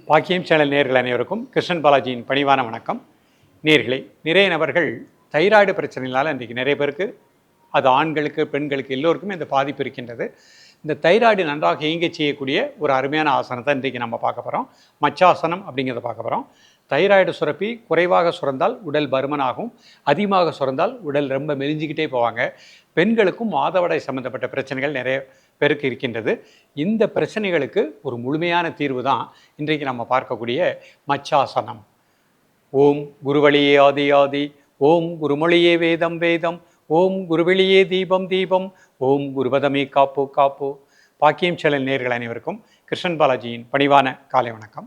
பாக்கியம் சேனல் நேயர்கள் அனைவருக்கும் கிருஷ்ணன் பாலாஜியின் பணிவான வணக்கம். நேயர்களே, நிறைய நபர்கள் தைராய்டு பிரச்சனையினால் இன்றைக்கு நிறைய பேருக்கு, அது ஆண்களுக்கு பெண்களுக்கு எல்லோருக்குமே இந்த பாதிப்பு இருக்கின்றது. இந்த தைராய்டு நன்றாக இயங்க செய்யக்கூடிய ஒரு அருமையான ஆசனத்தை இன்றைக்கு நம்ம பார்க்க போகிறோம். மச்சாசனம் அப்படிங்கிறத பார்க்க போகிறோம். தைராய்டு சுரப்பி குறைவாக சுரந்தால் உடல் பருமனாகும், அதிகமாக சுரந்தால் உடல் ரொம்ப மெலிஞ்சிக்கிட்டே போவாங்க. பெண்களுக்கும் மாதவிடாய் சம்பந்தப்பட்ட பிரச்சனைகள் நிறைய பேருக்கு இருக்கின்றது. இந்த பிரச்சனைகளுக்கு ஒரு முழுமையான தீர்வு தான் இன்றைக்கு நம்ம பார்க்கக்கூடிய மச்சாசனம். ஓம் குருவழியே ஆதி ஆதி, ஓம் குருமொழியே வேதம் வேதம், ஓம் குருவெளியே தீபம் தீபம், ஓம் குருபதமே காப்பு காப்பு. பாக்கியம் சேனல் நேயர்கள் அனைவருக்கும் கிருஷ்ணன் பாலாஜியின் பணிவான காலை வணக்கம்.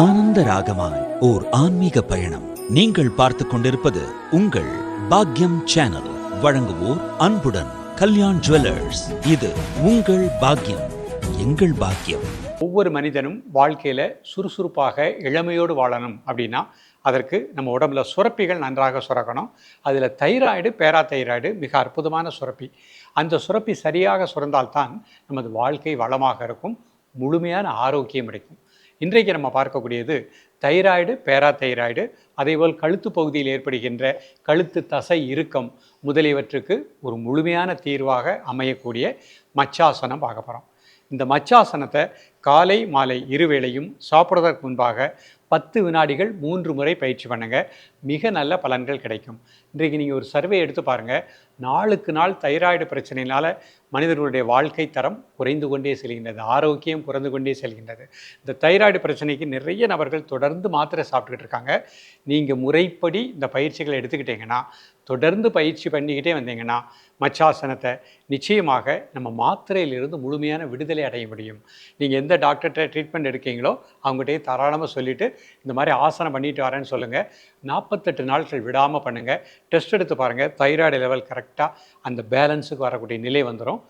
ஆனந்த ராகமாய் ஓர் ஆன்மீக பயணம். நீங்கள் பார்த்து கொண்டிருப்பது உங்கள் பாக்யம் சேனல். வழங்குவோர் அன்புடன் கல்யாண் ஜுவல்லர்ஸ். இது உங்கள் பாக்யம், எங்கள் பாக்கியம். ஒவ்வொரு மனிதனும் வாழ்க்கையில் சுறுசுறுப்பாக இளமையோடு வாழணும் அப்படின்னா அதற்கு நம்ம உடம்புல சுரப்பிகள் நன்றாக சுரக்கணும். அதில் தைராய்டு, பேராதைராய்டு மிக அற்புதமான சுரப்பி. அந்த சுரப்பி சரியாக சுரந்தால்தான் நமது வாழ்க்கை வளமாக இருக்கும், முழுமையான ஆரோக்கியம் கிடைக்கும். இன்றைக்கு நம்ம பார்க்கக்கூடியது தைராய்டு, பேராதைராய்டு, அதேபோல் கழுத்து பகுதியில் ஏற்படுகின்ற கழுத்து தசை இறுக்கம் முதலியவற்றுக்கு ஒரு முழுமையான தீர்வாக அமையக்கூடிய மச்சாசனம் பார்க்க போகிறோம். இந்த மச்சாசனத்தை காலை மாலை இருவேளையும் சாப்பிட்றதற்கு முன்பாக 10 வினாடிகள் 3 முறை பயிற்சி பண்ணுங்கள். மிக நல்ல பலன்கள் கிடைக்கும். இன்றைக்கு நீங்கள் ஒரு சர்வே எடுத்து பாருங்கள். நாளுக்கு நாள் தைராய்டு பிரச்சனையினால் மனிதர்களுடைய வாழ்க்கை தரம் குறைந்து கொண்டே செல்கின்றது, ஆரோக்கியம் குறைந்து கொண்டே செல்கின்றது. இந்த தைராய்டு பிரச்சனைக்கு நிறைய நபர்கள் தொடர்ந்து மாத்திரை சாப்பிட்டுக்கிட்டு இருக்காங்க. நீங்கள் முறைப்படி இந்த பயிற்சிகளை எடுத்துக்கிட்டிங்கன்னா, தொடர்ந்து பயிற்சி பண்ணிக்கிட்டே வந்தீங்கன்னா மச்சாசனத்தை நிச்சயமாக நம்ம மாத்திரையிலிருந்து முழுமையான விடுதலை அடைய முடியும். நீங்கள் எந்த டாக்டர்கிட்ட ட்ரீட்மெண்ட் எடுக்கீங்களோ அவங்ககிட்டயே தாராளமாக சொல்லிவிட்டு இந்த மாதிரி ஆசனம் பண்ணிட்டு வரேன்னு சொல்லுங்கள். 48 நாட்கள் விடாமல் பண்ணுங்கள். டெஸ்ட் எடுத்து பாருங்கள். தைராய்டு லெவல் கரெக்டாக அந்த பேலன்ஸுக்கு வரக்கூடிய நிலை வந்துடும்.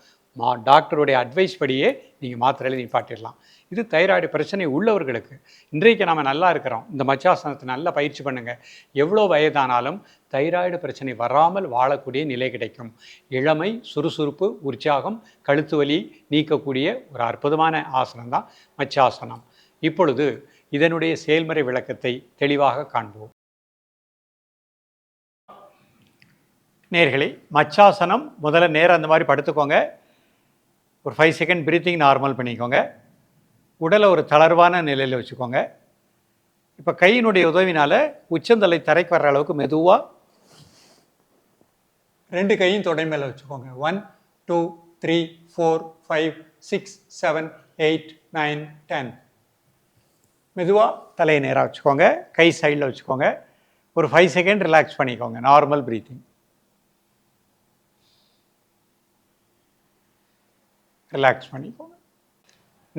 டாக்டருடைய அட்வைஸ் படியே நீங்கள் மாத்திரையில் நிப்பாட்டிடலாம். இது தைராய்டு பிரச்சனை உள்ளவர்களுக்கு. இன்றைக்கு நம்ம நல்லா இருக்கிறோம். இந்த மச்சாசனத்தை நல்லா பயிற்சி பண்ணுங்கள். எவ்வளோ வயதானாலும் தைராய்டு பிரச்சனை வராமல் வாழக்கூடிய நிலை கிடைக்கும். இளமை, சுறுசுறுப்பு, உற்சாகம், கழுத்து வலி நீக்கக்கூடிய ஒரு அற்புதமான ஆசனம் தான் மச்சாசனம். இப்பொழுது இதனுடைய செயல்முறை விளக்கத்தை தெளிவாக காண்போம். நேர்களே, மச்சாசனம் முதல்ல நேரம் அந்த மாதிரி படுத்துக்கோங்க. ஒரு 5 செகண்ட் பிரீத்திங் நார்மல் பண்ணிக்கோங்க. உடலை ஒரு தளர்வான நிலையில் வச்சுக்கோங்க. இப்போ கையினுடைய உதவினால் உச்சந்தலை தரைக்கு வர்ற அளவுக்கு மெதுவாக 2 கையும் தொடை மேலே வச்சுக்கோங்க. 1 2 3 4 5 6 7 8 9 10. மெதுவாக தலையை நேராக வச்சுக்கோங்க. கை சைடில் வச்சுக்கோங்க. ஒரு 5 செகண்ட் ரிலாக்ஸ் பண்ணிக்கோங்க. Normal breathing. ரிலாக்ஸ் பண்ணிக்கோங்க.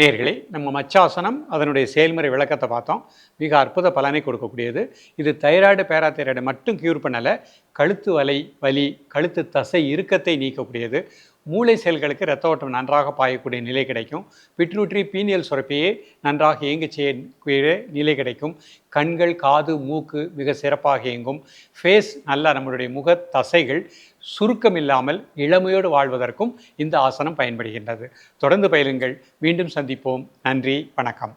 நேர்களே, நம்ம மச்சாசனம் அதனுடைய செயல்முறை விளக்கத்தை பார்த்தோம். மிக அற்புத பலனை கொடுக்கக்கூடியது. இது தைராய்டு, பேராதைராய்டு மட்டும் க்யூர் பண்ணலை, கழுத்து வலி, கழுத்து தசை இறுக்கத்தை நீக்கக்கூடியது. மூளை செல்களுக்கு இரத்த ஓட்டம் நன்றாக பாயக்கூடிய நிலை கிடைக்கும். பிட்ரூட்ரி, பீனியல் சுரப்பியே நன்றாக இயங்க செய்யக்கூடிய நிலை கிடைக்கும். கண்கள், காது, மூக்கு மிக சிறப்பாக இயங்கும். ஃபேஸ் நல்லா, நம்மளுடைய முக தசைகள் சுருக்கம் இல்லாமல் இளமையோடு வாழ்வதற்கும் இந்த ஆசனம் பயன்படுகின்றது. தொடர்ந்து பயிலுங்கள். மீண்டும் சந்திப்போம். நன்றி, வணக்கம்.